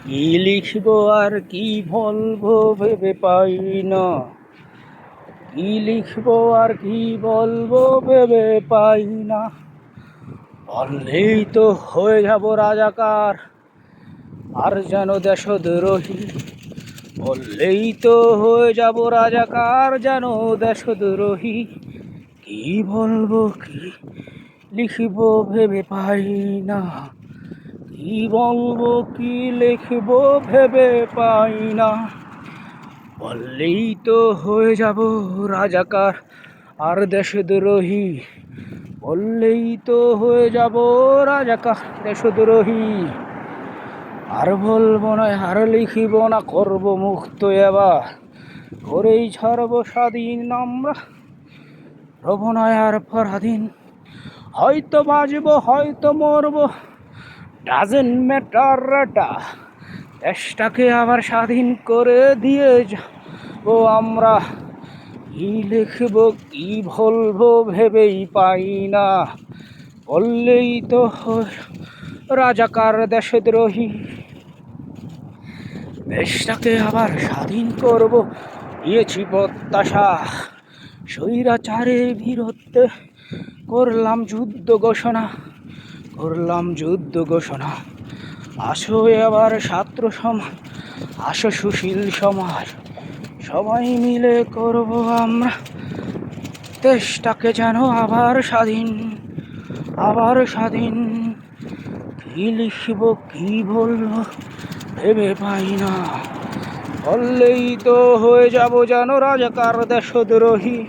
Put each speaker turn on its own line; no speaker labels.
কি লিখবো আর কি বলবো ভেবে পাই না। কি লিখবো আর কি বলবো ভেবে পাই না। বললেই তো হয়ে যাব রাজাকার, আর যেন দেশদ্রোহী। বললেই তো হয়ে যাব রাজাকার, যেন দেশদ্রোহী। কি বলবো কি লিখবো ভেবে পাই না। কি বলবো কি লিখবো ভেবে পাই না। বললেই তো হয়ে যাব রাজাকার আর দেশদ্রোহী। বললেই তো হয়ে যাব রাজাকার দেশদ্রোহী। আর বলবো না, আর লিখিব না, করব মুক্ত এবার। করেই ছাড়ব স্বাধীন আমরা, রব না আর পরাধীন। হয়তো বাঁচবো হয়তো মরবো, ডাজেন্ট ম্যাটার এটা। দেশটাকে আবার স্বাধীন করে দিয়ে যাবো আমরা। কি লিখবো কি বলবো ভেবেই পাই না। বললেই তো রাজাকার দেশদ্রোহী। দেশটাকে আবার স্বাধীন করব দিয়েছি প্রত্যাশা। স্বৈরাচারের বিরুদ্ধে করলাম যুদ্ধ ঘোষণা, করলাম যুদ্ধ ঘোষণা। আসো এবার ছাত্র সমাজ, আসো সুশীল সমাজ, সবাই মিলে করব আমরা দেশটাকে যেন আবার স্বাধীন, আবার স্বাধীন। কি লিখব কি বলবো ভেবে পাই না। বললেই তো হয়ে যাব যেন রাজাকার দেশদ্রোহী।